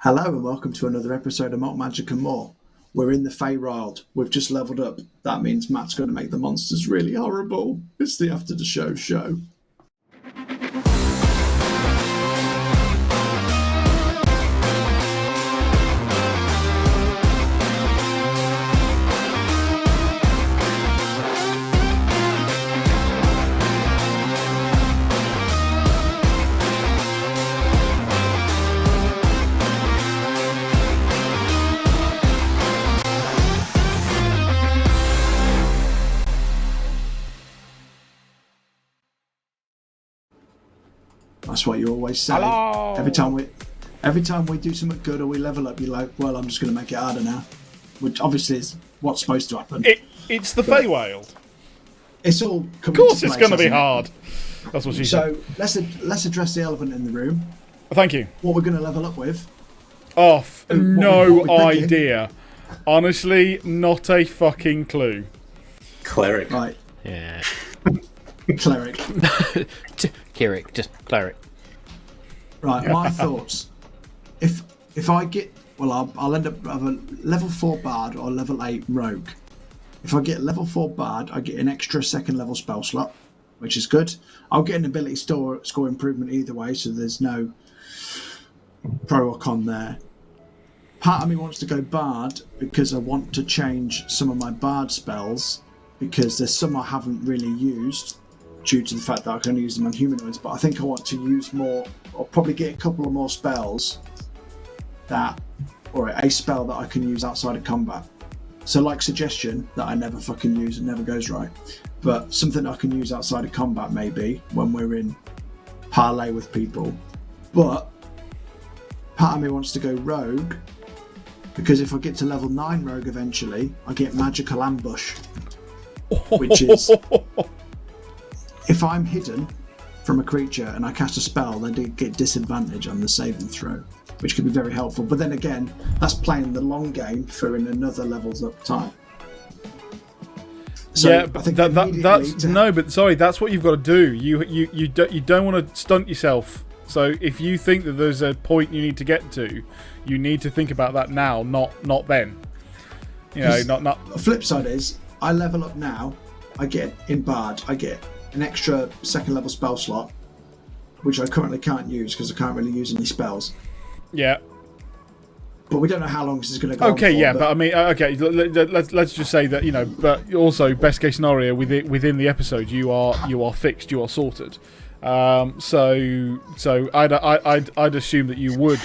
Hello and welcome to another episode of Malt Magic and More. We're in the Feywild. We've just leveled up. That means Matt's going to make the monsters really horrible. It's the after the show. That's what you always say. Hello. Every time we do something good or we level up, you're like, well, I'm just going to make it harder now. Which obviously is what's supposed to happen. It's the Feywild. It's all coming Of course to it's place, going to be isn't it? hard. That's what she said. So let's address the elephant in the room. Thank you. What we're going to level up with. No what we're thinking. idea. Honestly, not a fucking clue. Cleric. Right, Yeah. cleric. Kirik, just cleric. Right, my thoughts. If I get, well, I'll end up with a level 4 bard or level 8 rogue. If I get level 4 bard, I get an extra second level spell slot, which is good. I'll get an ability score improvement either way, so there's no pro or con there. Part of me wants to go bard because I want to change some of my bard spells because there's some I haven't really used due to the fact that I can only use them on humanoids, but I think I want to use more, or probably get a couple of more spells or a spell that I can use outside of combat. So like suggestion that I never fucking use, it never goes right, but something I can use outside of combat maybe when we're in parlay with people. But part of me wants to go rogue because if I get to level 9 rogue eventually, I get magical ambush, which is if I'm hidden from a creature and I cast a spell, they do get disadvantage on the saving throw, which could be very helpful. But then again, that's playing the long game for in another levels up time. So yeah, but that's what you've got to do. You don't want to stunt yourself. So if you think that there's a point you need to get to, you need to think about that now, not then. You know, not. The flip side is, I level up now. I get in bard. I get an extra second level spell slot, which I currently can't use because I can't really use any spells. Yeah. But we don't know how long this is going to go. Okay, on for, yeah, but I mean, okay, let's just say that, you know, but also best case scenario within the episode, you are fixed, you are sorted. So I'd assume that you would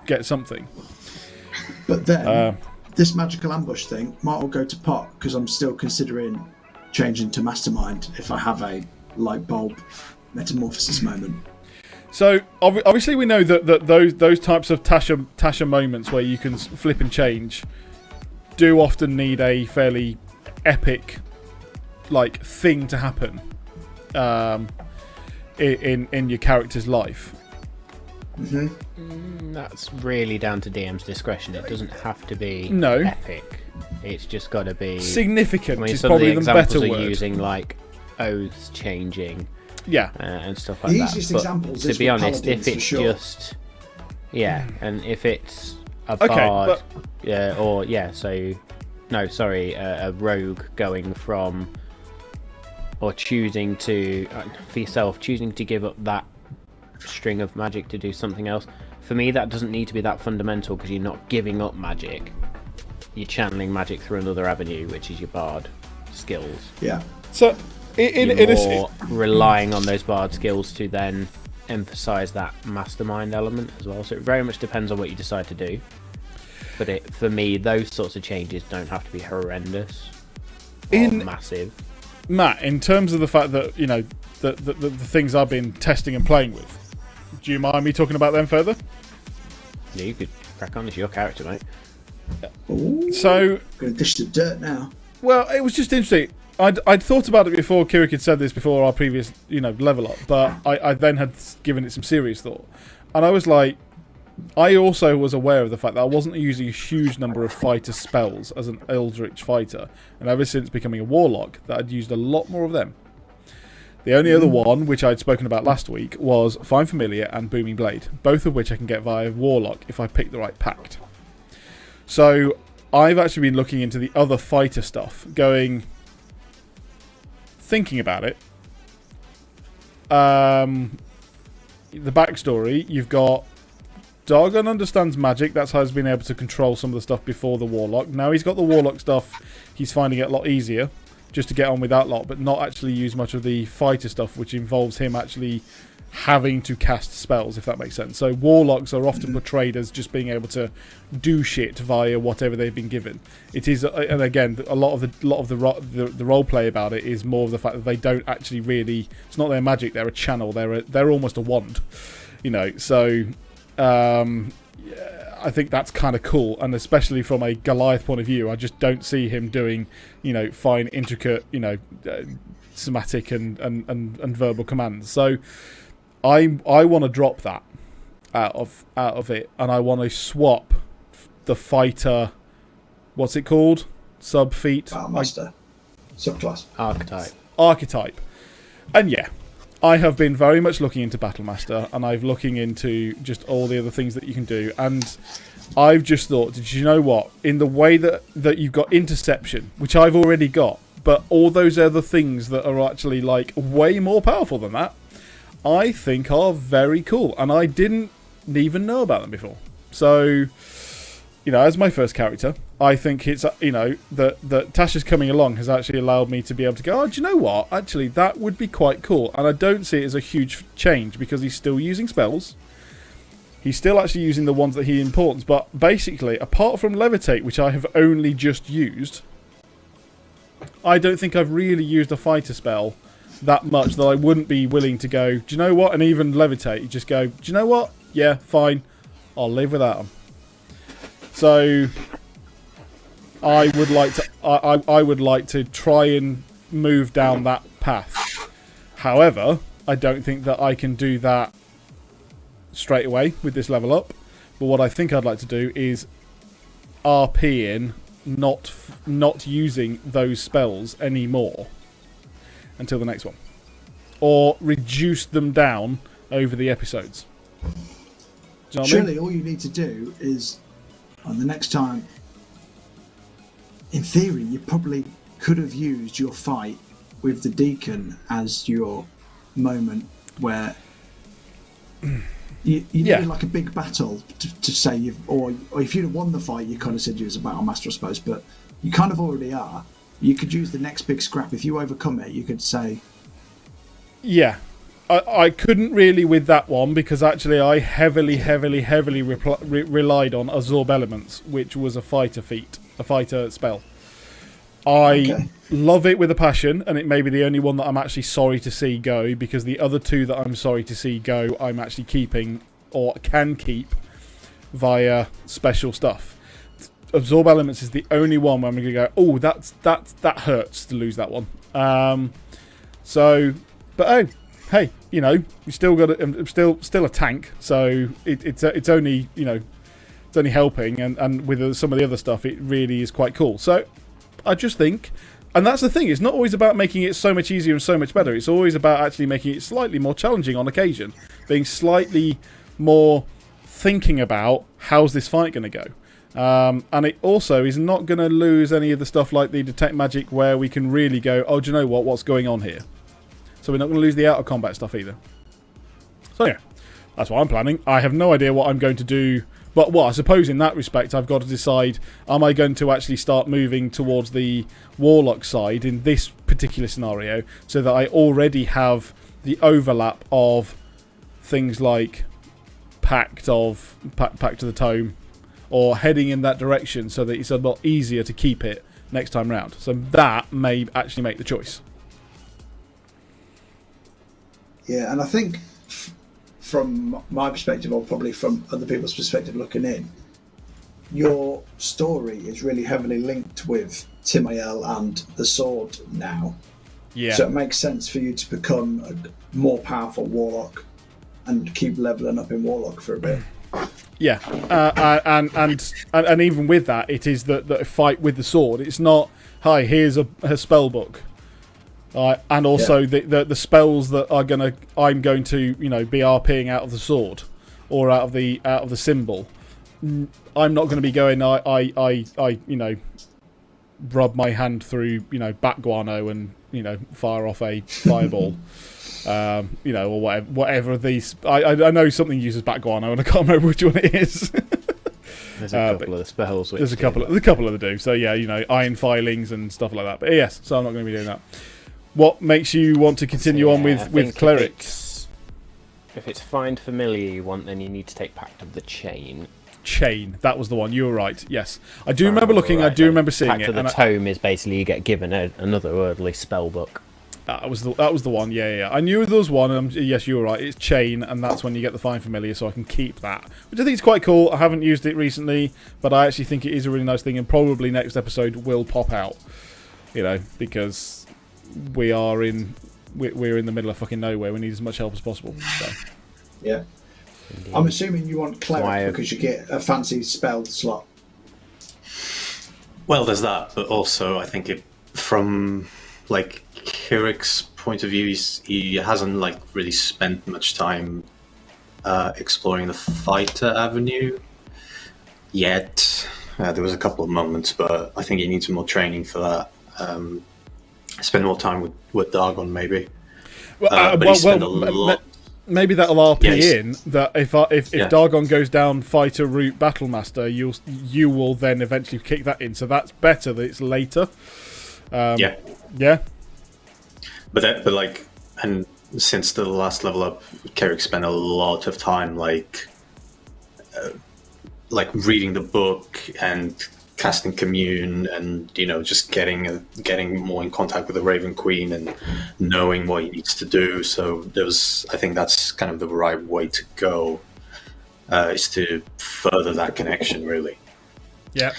get something. But then this magical ambush thing might all go to pot because I'm still considering changing to mastermind if I have a light bulb metamorphosis moment. So obviously we know that those types of Tasha moments where you can flip and change do often need a fairly epic like thing to happen in your character's life. That's really down to DM's discretion. It doesn't have to be No. epic. It's just got to be Significant I mean, is some of the probably the better examples are word. using like oaths changing, Yeah. and stuff like The that. easiest But examples to is be with honest, paladins, if for it's sure. just and if it's a Okay, bard, a rogue going from or choosing to for yourself choosing to give up that string of magic to do something else. For me, that doesn't need to be that fundamental because you're not giving up magic. You're channeling magic through another avenue, which is your bard skills. Yeah. So in You're relying on those bard skills to then emphasize that mastermind element as well. So it very much depends on what you decide to do. But for me, those sorts of changes don't have to be horrendous or massive. Matt, in terms of the fact that, you know, the things I've been testing and playing with, do you mind me talking about them further? Yeah, you could crack on. It's your character, mate. Ooh, So, gonna dish the dirt now. well, it was just interesting. I'd thought about it before. Kirik had said this before our previous, you know, level up, but I then had given it some serious thought, and I was like, I also was aware of the fact that I wasn't using a huge number of fighter spells as an Eldritch fighter, and ever since becoming a warlock, that I'd used a lot more of them. The only other one, which I'd spoken about last week, was Fine Familiar and Booming Blade, both of which I can get via Warlock if I pick the right pact. So I've actually been looking into the other fighter stuff, thinking about it. The backstory, you've got Dargon understands magic, that's how he's been able to control some of the stuff before the Warlock. Now he's got the Warlock stuff, he's finding it a lot easier just to get on with that lot, but not actually use much of the fighter stuff, which involves him actually having to cast spells, if that makes sense. So Warlocks are often portrayed as just being able to do shit via whatever they've been given. It is, and again, a lot of the role play about it is more of the fact that they don't actually really. It's not their magic; they're a channel. They're almost a wand, you know. So I think that's kind of cool, and especially from a Goliath point of view, I just don't see him doing, you know, fine, intricate, you know, somatic and verbal commands. So I want to drop that out of it, and I want to swap the fighter. What's it called? Sub-feat? Battlemaster. Subclass. Archetype. And yeah, I have been very much looking into Battlemaster, and I've looking into just all the other things that you can do, and I've just thought, did you know what? In the way that you've got Interception, which I've already got, but all those other things that are actually like way more powerful than that, I think are very cool, and I didn't even know about them before. So, you know, as my first character, I think it's, you know, that Tasha's coming along has actually allowed me to be able to go, oh, do you know what? Actually, that would be quite cool. And I don't see it as a huge change because he's still using spells. He's still actually using the ones that he imports. But basically, apart from Levitate, which I have only just used, I don't think I've really used a fighter spell that much that I wouldn't be willing to go, do you know what? And even Levitate, you just go, do you know what? Yeah, fine. I'll live without them. So I would like to I would like to try and move down that path. However, I don't think that I can do that straight away with this level up. But what I think I'd like to do is RP in not using those spells anymore until the next one, or reduce them down over the episodes. Do you know what Surely I mean? all you need to do is, on the next time, in theory, you probably could have used your fight with the Deacon as your moment where you need like a big battle to say you've, or if you'd have won the fight, you kind of said you was a battle master, I suppose, but you kind of already are. You could use the next big scrap. If you overcome it, you could say... Yeah. I couldn't really with that one because actually I heavily relied on Absorb Elements, which was a fighter spell. I love it with a passion, and it may be the only one that I'm actually sorry to see go, because the other two that I'm sorry to see go I'm actually keeping, or can keep, via special stuff. Absorb Elements is the only one where I'm going to go, oh, that hurts to lose that one. But hey, you know, you still got still a tank, so it's only, you know, it's only helping, and with some of the other stuff, it really is quite cool. So I just think, and that's the thing, it's not always about making it so much easier and so much better. It's always about actually making it slightly more challenging on occasion, being slightly more thinking about how's this fight going to go. And it also is not going to lose any of the stuff like the Detect Magic, where we can really go, oh, do you know what's going on here? So we're not going to lose the out of combat stuff either. So yeah, that's what I'm planning. I have no idea what I'm going to do. But I suppose in that respect, I've got to decide, am I going to actually start moving towards the Warlock side in this particular scenario, so that I already have the overlap of things like Pact of the Tome, or heading in that direction, so that it's a lot easier to keep it next time round. So that may actually make the choice. Yeah, and I think from my perspective, or probably from other people's perspective looking in, your story is really heavily linked with Timael and the sword now. Yeah. So it makes sense for you to become a more powerful Warlock and keep leveling up in Warlock for a bit. Yeah, and even with that, it is the fight with the sword. It's not, hi, here's a spell book. And also the spells that I'm going to be RPing out of the sword or out of the symbol. I'm not going to be going. I rub my hand through bat guano and fire off a fireball. Or whatever these. I know something uses bat guano and I can't remember which one it is. There's a couple of the spells. There's a couple of the do. So yeah, iron filings and stuff like that. But yes, so I'm not going to be doing that. What makes you want to continue on with cleric? If it's find familiar you want, then you need to take Pact of the Chain. Chain, that was the one. You were right. Yes, I do remember looking. Right, I do remember seeing Pact it. Pact of the Tome is basically you get given another worldly spell book. That was the one. Yeah. I knew there was one. Yes, you were right. It's Chain, and that's when you get the find familiar, so I can keep that, which I think is quite cool. I haven't used it recently, but I actually think it is a really nice thing, and probably next episode will pop out. Because we're in the middle of fucking nowhere. We need as much help as possible. So. Yeah. Indeed. I'm assuming you want cleric because you get a fancy spell slot. Well, there's that, but also I think from Kirik's point of view, he hasn't really spent much time exploring the fighter avenue yet. There was a couple of moments, but I think he needs more training for that. Spend more time with Dargon, maybe. But he spent a lot. Maybe that'll RP in that if Dargon goes down fighter route battlemaster, you will then eventually kick that in. So that's better that it's later. Yeah. But and since the last level up, Kirik spent a lot of time reading the book and casting commune and just getting more in contact with the Raven Queen and knowing what he needs to do. So I think that's kind of the right way to go, is to further that connection, really. Yeah.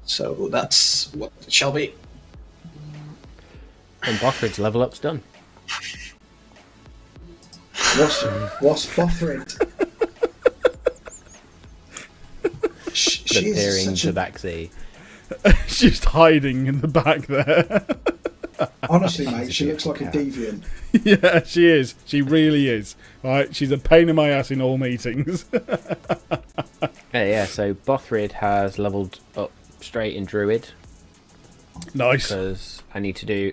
So that's what it shall be. And Bothrid's level up's done. What's Bothrid? Disappearing to the backsea. She's hiding in the back there. Honestly, mate, she looks like a deviant. Yeah, she is. She really is. Right, she's a pain in my ass in all meetings. Yeah. So Bothrid has leveled up straight in Druid. Nice. Because I need to do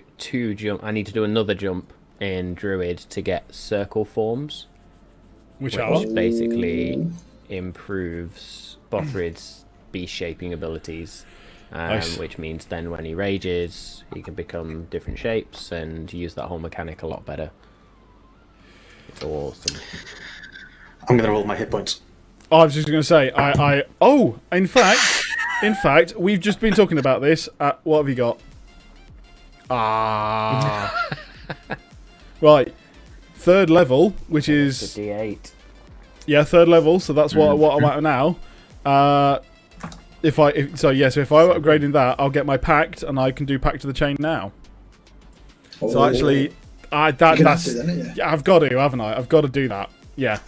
I need to do another jump in Druid to get circle forms, which basically improves Bothrid's beast shaping abilities, nice. Which means then when he rages, he can become different shapes and use that whole mechanic a lot better. It's awesome. I'm gonna roll my hit points. I was just going to say, in fact, we've just been talking about this. What have you got? Right, third level, which is D8. Yeah, third level. So that's what I'm at now. If I upgrading that, I'll get my Pact, and I can do Pact of the Chain now. So actually, I've got to, haven't I? I've got to do that. Yeah.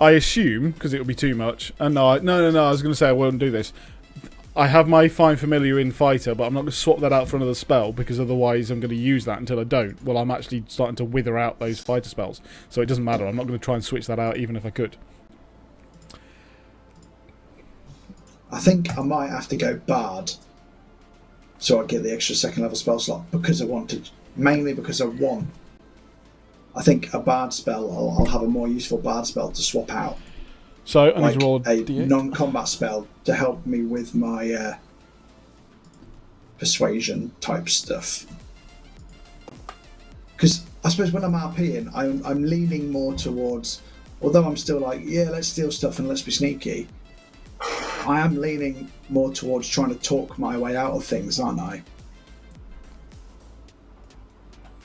I assume, because it would be too much. And no, I was going to say I won't do this. I have my Find Familiar in Fighter, but I'm not going to swap that out for another spell, because otherwise I'm going to use that until I don't. Well, I'm actually starting to wither out those fighter spells. So it doesn't matter. I'm not going to try and switch that out, even if I could. I think I might have to go Bard, so I get the extra second level spell slot, because I want to, mainly because I think a Bard spell, I'll have a more useful Bard spell to swap out. So I need to roll a non-combat spell to help me with my persuasion type stuff. Because I suppose when I'm RPing, I'm leaning more towards, although I'm still let's steal stuff and let's be sneaky, I am leaning more towards trying to talk my way out of things, aren't I?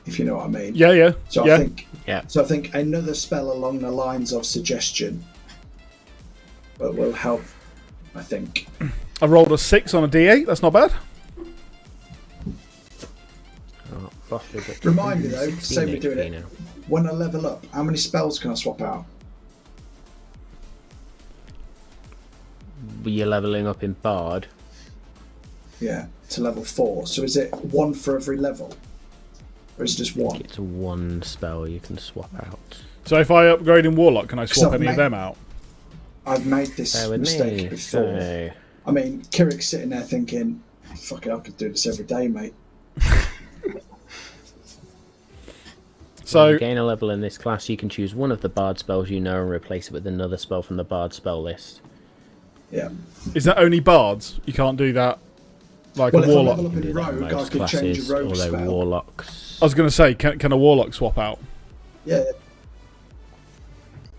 If you know what I mean. Yeah. So I think another spell along the lines of suggestion will help, I think. I rolled a 6 on a D8. That's not bad. Remind me though, say we're doing it. When I level up, how many spells can I swap out? You're leveling up in Bard. Yeah, to level 4. So is it 1 for every level? Or is it just 1? It's one spell you can swap out. So if I upgrade in Warlock, can I swap I've any of made- them out? I've made this Bear with mistake me. before. So, I mean, Kirik's sitting there thinking, fuck it, I could do this every day, mate. when So you gain a level in this class, you can choose one of the bard spells you know and replace it with another spell from the bard spell list. Yeah. is that only bards? You can't do that like Well, a if I warlock. level up You can in do that in rogue, I most could change classes, a rogue although spell. warlocks, I was going to say, can a warlock swap out? Yeah.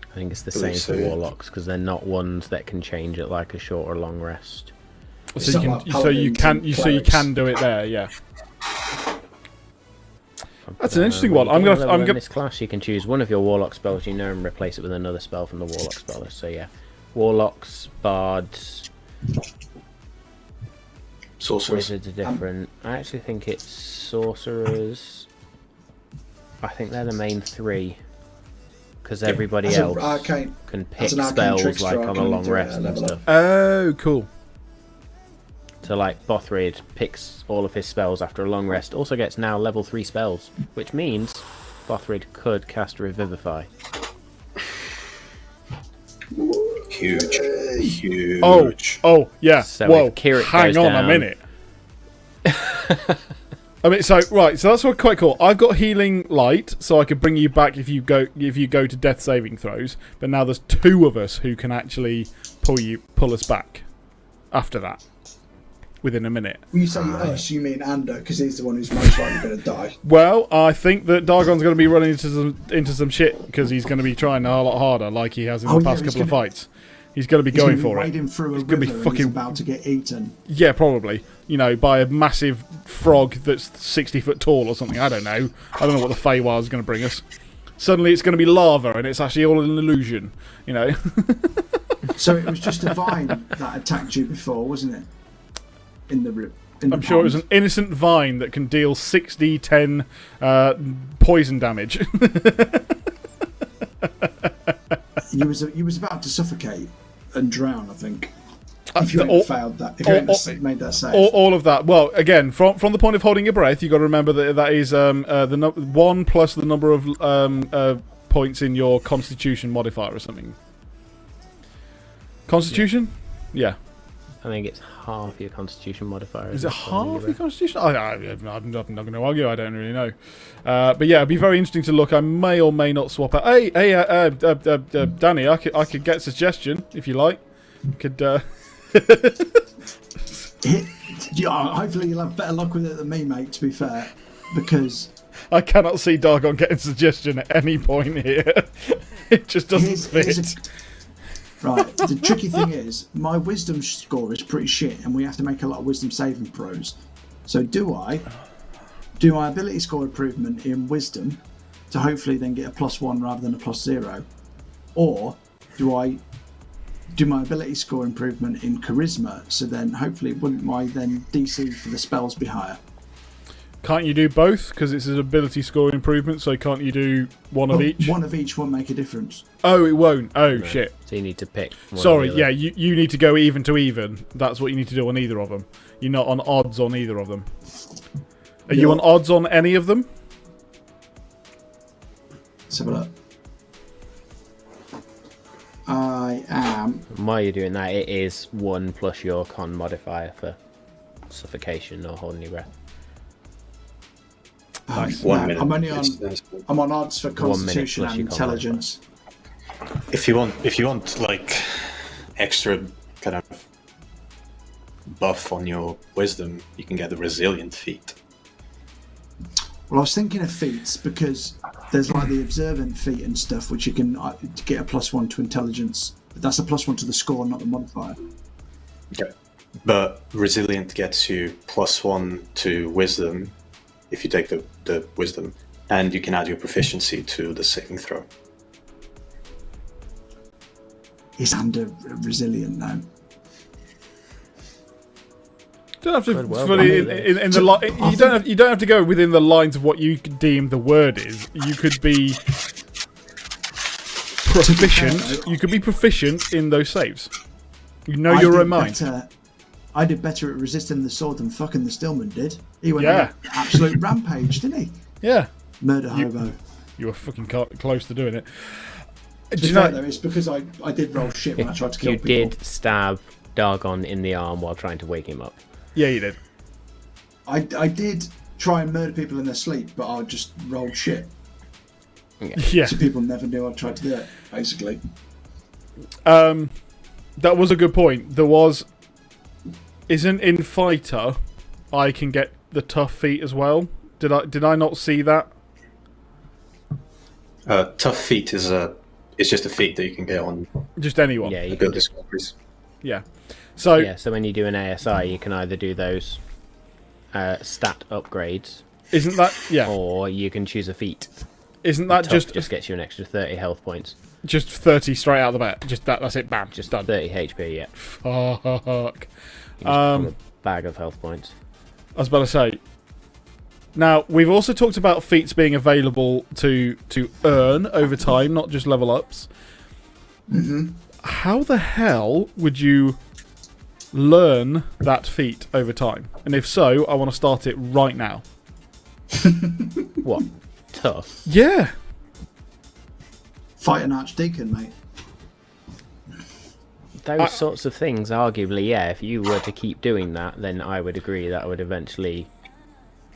I think it's the Believe same so, for yeah. warlocks because they're not ones that can change at like a short or long rest. So not you like can, so you paladins can, and so you clerics. can do it there. Yeah. That's an interesting one. When you I'm gain a gonna. level I'm in gonna. this class, you can choose one of your warlock spells you know and replace it with another spell from the warlock spell list. So yeah, warlocks, bards, Sorcerers. wizards are different. I actually think it's sorcerers. I think they're the main 3 because everybody As an else arcane, can as pick an arcane spells trickster, like I on a can long do it rest at and level up. stuff. Oh, cool. So like Bothrid picks all of his spells after a long rest, also gets now level 3 spells, which means Bothrid could cast Revivify. Huge. Huge. Oh, yeah. So Whoa, if Kirik hang goes on a down- minute. I mean, so right, so that's what quite cool. I've got healing light, so I could bring you back if you go to death saving throws. But now there's 2 of us who can actually pull us back after that within a minute. When you say us, you mean Ander, because he's the one who's most likely going to die. Well, I think that Dargon's going to be running into some shit because he's going to be trying a lot harder, like he has in the past he's couple of gonna- fights. He's going to be He's going gonna be for it. wading through a He's gonna be river and he's fucking- about to get eaten. Yeah, probably. You know, by a massive frog that's 60 foot tall or something. I don't know. I don't know what the Feywild is going to bring us. Suddenly it's going to be lava and it's actually all an illusion. You know. So it was just a vine that attacked you before, wasn't it? In the I'm sure it was an innocent vine that can deal 6d10 poison damage. You was about to suffocate and drown, I think. If you all- hadn't failed that, if you hadn't made that save. all of that. Well, again, from the point of holding your breath, you've got to remember that is the 1 plus the number of points in your Constitution modifier or something. Constitution? Yeah. I think it's half your Constitution modifier. Is it holding half your the Constitution? I'm not going to argue. I don't really know. But yeah, it'd be very interesting to look. I may or may not swap out. Hey, Danny, I could get a suggestion if you like. Could. Yeah, hopefully you'll have better luck with it than me, mate, to be fair. Because I cannot see Dargon getting suggestion at any point here. It just doesn't fit. Right, the tricky thing is, my wisdom score is pretty shit, and we have to make a lot of wisdom saving throws. So do I do my ability score improvement in wisdom to hopefully then get a +1 rather than a +0? Or do I do my ability score improvement in charisma, so then hopefully wouldn't my then DC for the spells be higher? Can't you do both? Because it's an ability score improvement, so can't you do one of each? One of each won't make a difference. Oh, it won't. Oh, shit. So you need to pick one or Sorry, the other. yeah, you need to go even to even. That's what you need to do on either of them. You're not on odds on either of them. Are you on odds on any of them? Let's have a look. I am. While you're doing that, it is 1 plus your con modifier for suffocation or holding your breath. Nice. 1 minute. I'm only on. It's- I'm on odds for 1 minute Constitution plus and your combat. Intelligence. If you want like extra kind of buff on your wisdom, you can get the resilient feat. Well, I was thinking of feats because there's like the observant feat and stuff, which you can get a +1 to intelligence. But that's a +1 to the score, not the modifier. Okay. But resilient gets you +1 to wisdom if you take the wisdom, and you can add your proficiency to the saving throw. He's under resilient now. Don't have to Could well fully be. in the you don't have to go within the lines of what you deem the word is. You could be proficient. You could be proficient in those saves. You know your own mind. I did better at resisting the sword than fucking the Stillman did. He went Yeah. on an absolute rampage, didn't he? Yeah. Murder hobo. You were fucking close to doing it. To Do be you fair, know? though, it's because I did roll shit when I tried to kill You people. did stab Dargon in the arm while trying to wake him up. Yeah, you did. I did try and murder people in their sleep, but I just rolled shit. Yeah. So people never knew I tried to do it, basically. That was a good point. There was... Isn't in fighter, I can get the tough feat as well? Did I not see that? Tough feat is just a feat that you can get on Just anyone. Yeah, you can build do, discoveries. Yeah. So yeah, so when you do an ASI, you can either do those stat upgrades, isn't that or you can choose a feat. Isn't that Tough just gets you an extra 30 health points. just 30 straight out of the bat? Just that's it. Bam. Just done. 30 HP, yeah. Fuck. You just become a bag of health points. I was about to say. Now we've also talked about feats being available to earn over time, not just level ups. Mm-hmm. How the hell would you learn that feat over time? And if so, I want to start it right now. What? Tough? Yeah. Fight an archdeacon, mate. Those sorts of things, arguably, yeah. If you were to keep doing that, then I would agree that would eventually...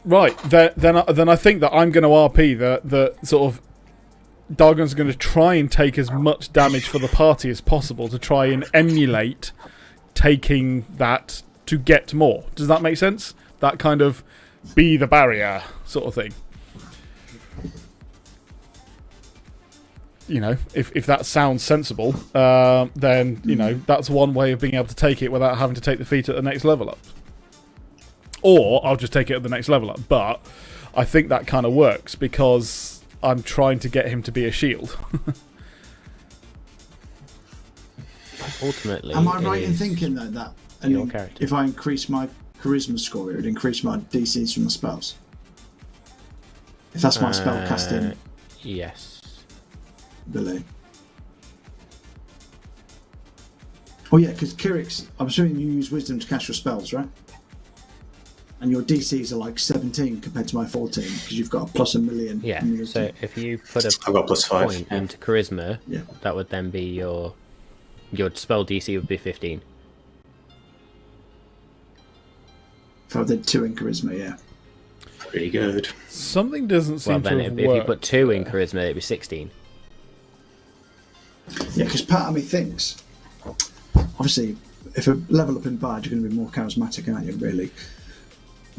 Right. Then I think that I'm going to RP the sort of... Dargon's going to try and take as much damage for the party as possible to try and emulate taking that to get more. Does that make sense? That kind of be the barrier sort of thing. You know, if that sounds sensible, then, you know, that's one way of being able to take it without having to take the feat at the next level up. Or I'll just take it at the next level up. But I think that kind of works because I'm trying to get him to be a shield. Ultimately, Am I it right in is thinking though that your character. if I increase my charisma score, it would increase my DCs from the spells? If that's my spell casting Yes. ability. Oh yeah, because Kirik's, I'm assuming you use wisdom to cast your spells, right? And your DCs are like 17 compared to my 14 because you've got a plus a million. Yeah, immunity. so if you put I've got plus 5. point into charisma, Yeah. that would then be your spell DC would be 15. If I did 2 in charisma, yeah. Pretty good. Something doesn't seem Well, to then have if you worked. put 2 in charisma, it'd be 16. Yeah, because part of me thinks, obviously, if a level up in Bard, you're going to be more charismatic, aren't you, really?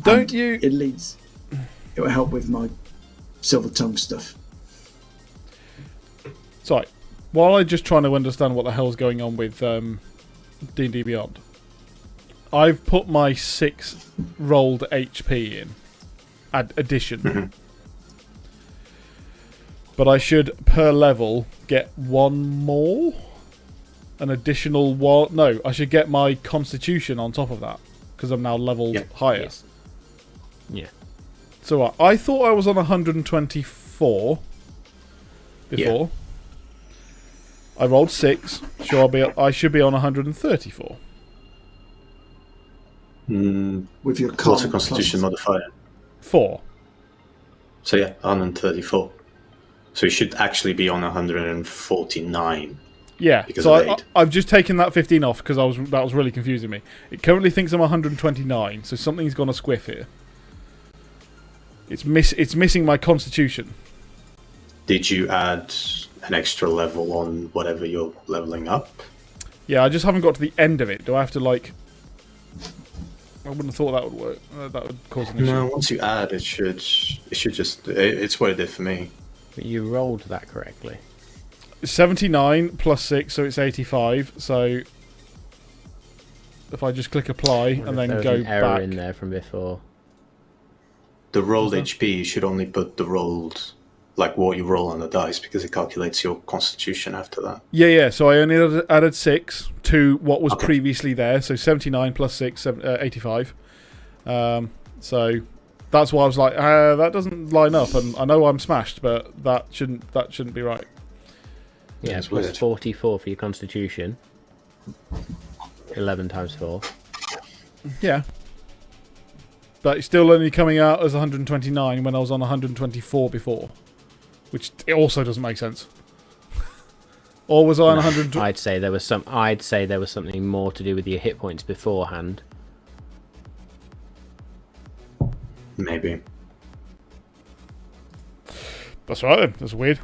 Don't And you... It leads... It will help with my silver tongue stuff. Sorry. While I'm just trying to understand what the hell's going on with D&D Beyond, I've put my 6 rolled HP in. Addition. But I should, per level, get 1 more? An additional 1... No, I should get my Constitution on top of that. Because I'm now leveled higher. Yes. Yeah. So I thought I was on 124 before. I rolled 6. I should be on 134. With your What's a con Constitution plus- modifier? 4. So yeah, 134. So you should actually be on 149. Yeah, Because so of aid. I've just taken that 15 off because that was really confusing me. It currently thinks I'm 129, so something's gone a squiff here. It's missing my Constitution. Did you add an extra level on whatever you're leveling up? Yeah, I just haven't got to the end of it. Do I have to, like... I wouldn't have thought that would work. That would cause an issue. No, once you add, it should just... It's what it did for me. But you rolled that correctly. 79 plus 6, so it's 85. So if I just click apply and then There was go an error back... in there from before. The rolled HP, you should only put the rolled... Like what you roll on the dice, because it calculates your Constitution after that. Yeah. So I only added 6 to what was previously there. So 79 plus 6, 85. So that's why I was like, that doesn't line up. And I know I'm smashed, but that shouldn't be right. Yeah, That's plus weird. 44 for your Constitution. 11 times 4. Yeah. But it's still only coming out as 129 when I was on 124 before. Which it also doesn't make sense. Or was I on 100? I'd say there was something more to do with your hit points beforehand. Maybe. That's right then. That's weird.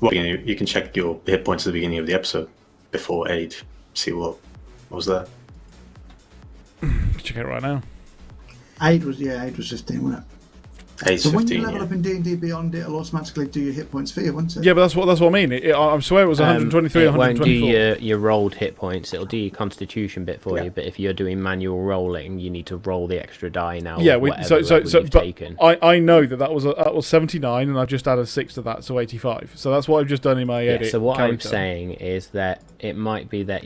Well, you can check your hit points at the beginning of the episode before aid. See what was there. Check it right now. Aid was 15, wasn't it? Aid's So when 15, you level up in D&D Beyond, it'll automatically do your hit points for you, won't it? Yeah, but that's what I mean. I swear it was 123, It won't 124. do your rolled hit points. It'll do your constitution bit for Yeah. you. But if you're doing manual rolling, you need to roll the extra die now. Yeah, whatever so you've but taken. I know that was 79, and I've just added 6 to that, so 85. So that's what I've just done in my edit. So what I'm character. saying is that it might be that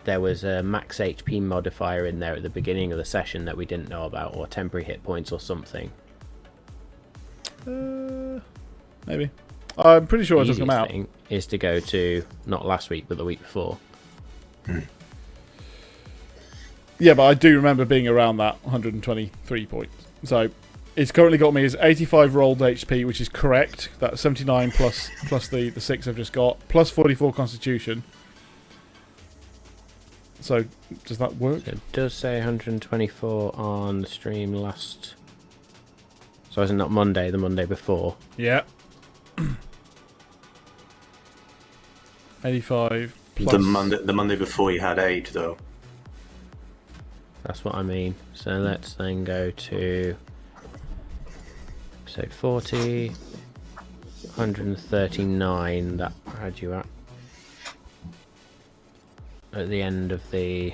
there was a max HP modifier in there at the beginning of the session that we didn't know about, or temporary hit points or something. Maybe. I'm pretty sure I took them Easiest out. thing is to go to not last week but the week before. Yeah, but I do remember being around that 123 points. So it's currently got me as 85 rolled HP, which is correct. That's 79 plus the 6 I've just got, plus 44 Constitution. So does that work? It does say 124 on the stream last. So it's not Monday, the Monday before. Yeah. 85 plus... The Monday before you had aid, though. That's what I mean. So let's then go to episode 40, 139. That had you at the end of the.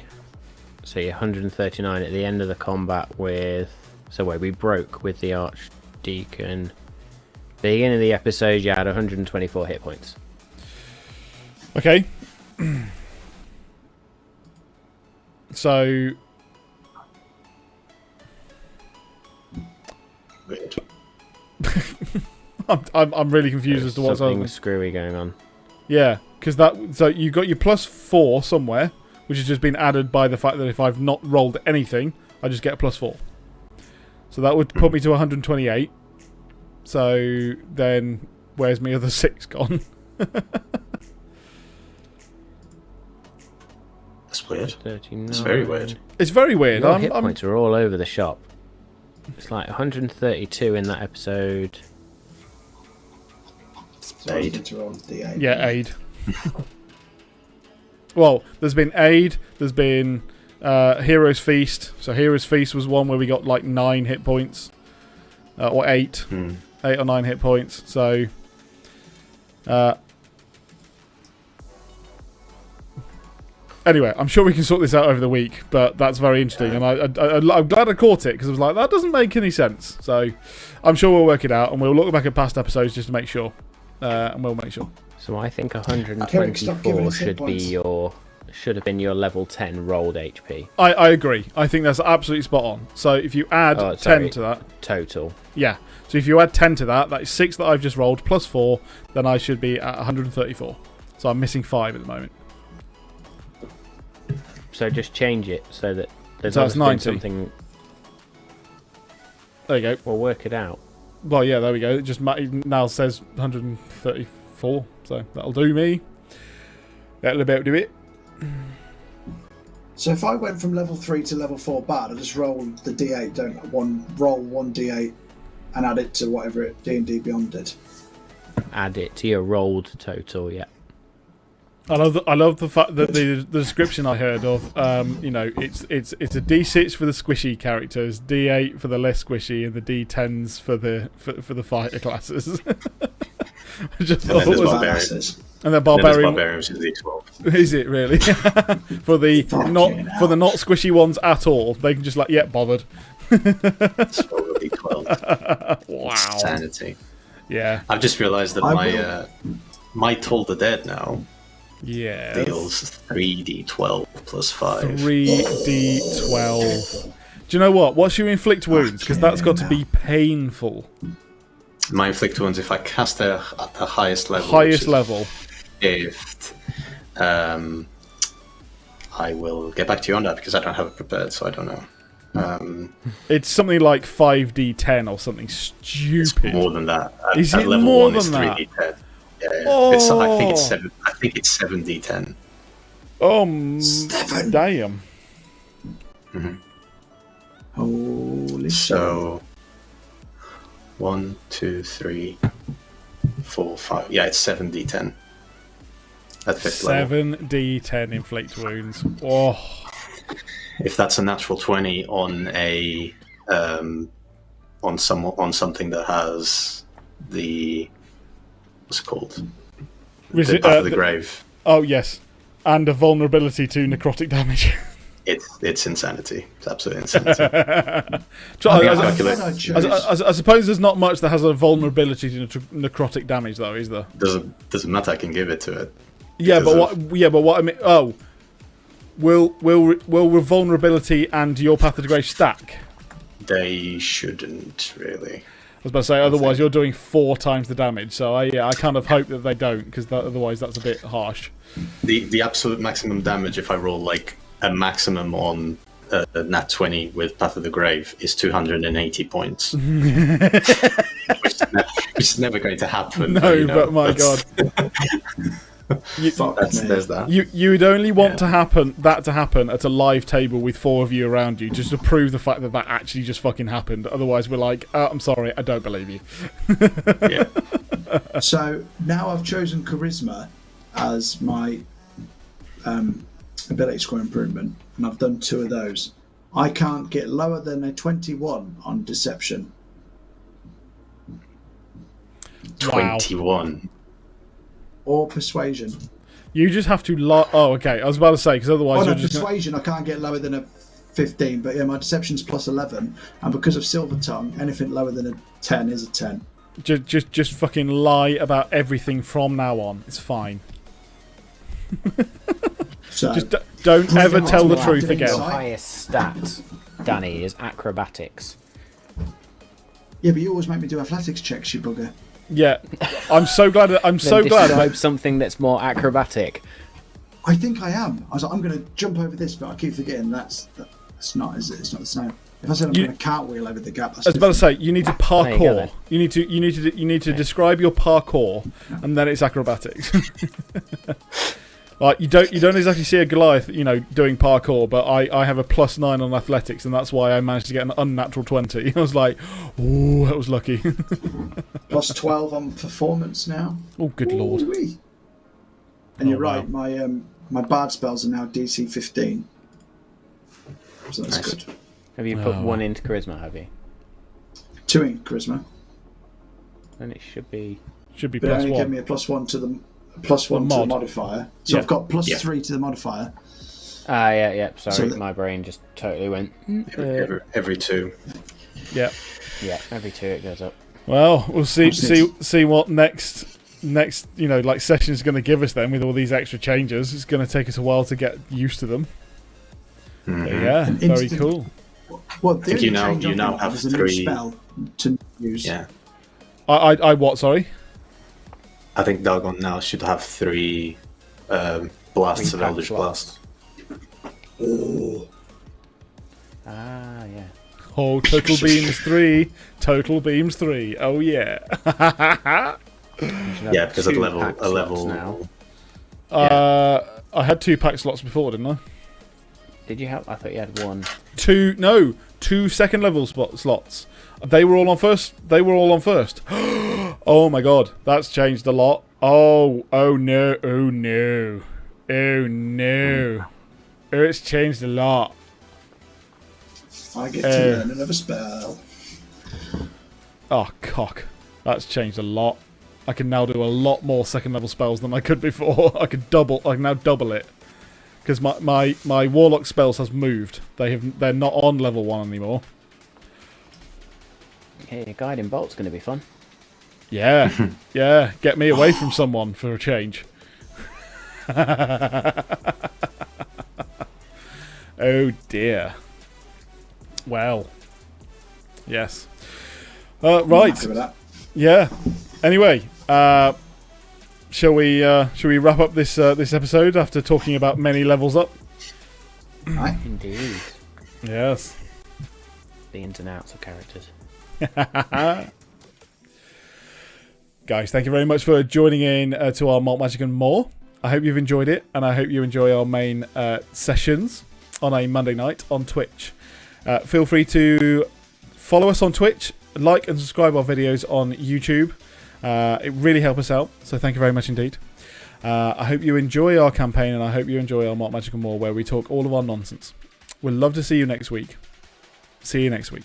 So you're 139 at the end of the combat with. So where we broke with the Archdeacon. Beginning of the episode, you had 124 hit points. Okay. So... Weird. I'm really confused There's as to what's something on. screwy going on. Yeah, because so you got your plus 4 somewhere, which has just been added by the fact that if I've not rolled anything, I just get a plus 4. So that would put me to 128. So then, where's my other 6 gone? That's weird. 39. It's very weird. It's very weird. Your hit points are all over the shop. It's like 132 in that episode. So I need to roll the D8. Yeah, aid. Well, there's been aid. There's been Hero's Feast. So Hero's Feast was one where we got like 9 hit points, or 8, 8 or 9 hit points. So, anyway, I'm sure we can sort this out over the week. But that's very interesting, and I'm glad I caught it because I was like, that doesn't make any sense. So, I'm sure we'll work it out, and we'll look back at past episodes just to make sure, and we'll make sure. So I think 124 should have been your level 10 rolled HP. I agree. I think that's absolutely spot on. So if you add 10 to that... Total. Yeah. So if you add 10 to that, that is 6 that I've just rolled, plus 4, then I should be at 134. So I'm missing 5 at the moment. So just change it so that there's So that's 90. something... There you go. We'll work it out. Well, yeah, there we go. It just now says 134, so that'll do me. That'll about do it. So if I went from level 3 to level 4 bad, I just roll the D8, don't I? Roll one D8 and add it to whatever D&D Beyond did. Add it to your rolled total, yeah. I love the fact that the description I heard of, it's a D6 for the squishy characters, D8 for the less squishy, and the D10s for the fighter classes. I just thought then it was barbarians. And then barbarian. Barbarians is D12. Is it really? for the not squishy ones at all, they can just bothered. It's probably D12. Wow. Sanity. Yeah. I've just realised that my Toll the Dead now deals 3d12 plus 5. 3d12. Do you know what? What's your inflict wounds? Because that's got to be painful. My inflict wounds, if I cast it at the highest level. Highest level. If I will get back to you on that because I don't have it prepared, so I don't know. It's something like 5d10 or something stupid. It's more than that. Is at it level more 1 is than that? 3d10. Yeah, Oh. I think it's 7. I think it's 7d10. Oh, 7. damn. Holy shit. So 1, 2, 3, 4, 5. Yeah, it's 7d10 at 5th level. 7d10 inflict wounds. Oh, If that's a natural 20 on a on something that has the what's it called? The Path of the Grave. Oh yes, and a vulnerability to necrotic damage. It's insanity. It's absolute insanity. I suppose there's not much that has a vulnerability to necrotic damage, though, is there? Doesn't matter. I can give it to it. Yeah, but what I mean. Oh, will vulnerability and your Path of the Grave stack? They shouldn't really. I was about to say, otherwise you're doing 4 times the damage. So I kind of hope that they don't, because otherwise that's a bit harsh. The absolute maximum damage, if I roll like a maximum on nat 20 with Path of the Grave, is 280 points. which is never going to happen. No, but my God. There's that. You would only want to happen at a live table with 4 of you around you, just to prove the fact that actually just fucking happened. Otherwise, we're like, I'm sorry, I don't believe you. Yeah. So now I've chosen Charisma as my ability score improvement, and I've done 2 of those. I can't get lower than a 21 on Deception. 21. Or Persuasion. You just have to oh, okay. I was about to say, because otherwise you're just Persuasion, I can't get lower than a 15, but yeah, my Deception's plus 11, and because of Silver Tongue, anything lower than a 10 is a 10. Just fucking lie about everything from now on. It's fine. So Just don't ever tell the truth active again. Your insight. highest stat, Danny, is acrobatics. Yeah, but you always make me do athletics checks, you bugger. Yeah, I'm so glad. Describe something that's more acrobatic. I think I am. I was like, I'm going to jump over this, but I keep forgetting that's not, is it? It's not the same. If I said I'm going to cartwheel over the gap, that's I was about to different. say you need to There you go, parkour. You need to describe your parkour, and then it's acrobatics. Like you don't exactly see a Goliath, doing parkour, but I have a +9 on athletics, and that's why I managed to get an unnatural 20. I was like, ooh, that was lucky. Plus 12 on performance now. Oh, good lord! Ooh-wee. And you're wow. right, my bard spells are now DC 15, so that's Nice. good. Have you put 1 into charisma, have you? 2 in charisma, Then it should be... Should be but it only +1. gave me a +1 to the +1 to the modifier. So Yeah. I've got +3 to the modifier. yeah, sorry, So my brain just totally went... Every 2. Yeah. Yeah, every 2 it goes up. Well, we'll see Absolutely. what next session is going to give us then with all these extra changes. It's going to take us a while to get used to them. But yeah, very Instant- cool. Well, the think you only now- change you I've now got have is a new 3. spell to use. Yeah. I what? Sorry. I think Dalgon now should have 3 blasts of pack Eldritch slots. Blast. Oh, Ah, yeah. Oh, total beams 3. Total beams 3. Oh yeah. Yeah, because at 2 level pack slots now. I had 2 pack slots before, didn't I? Did you have? I thought you had 1. 2 second level slots. They were all on first. Oh my god, that's changed a lot. Oh no. It's changed a lot. I get to learn another spell. Oh cock, that's changed a lot. I can now do a lot more second level spells than I could before. I can now double it. Because my warlock spells has moved. They're not on level 1 anymore. Yeah, your guiding bolt's going to be fun. Yeah, yeah. Get me away from someone for a change. Oh dear. Well. Yes. I'm Right. happy with that. Yeah. Anyway, shall we wrap up this episode after talking about many levels up? Right? Indeed. Yes. The ins and outs of characters. Guys, thank you very much for joining in to our Malt Magic and More. I hope you've enjoyed it, and I hope you enjoy our main sessions on a Monday night on Twitch. Feel free to follow us on Twitch, like and subscribe our videos on YouTube. It really helps us out, so thank you very much indeed. I hope you enjoy our campaign, and I hope you enjoy our Malt Magic and More, where we talk all of our nonsense. We'd love to see you next week. See you next week.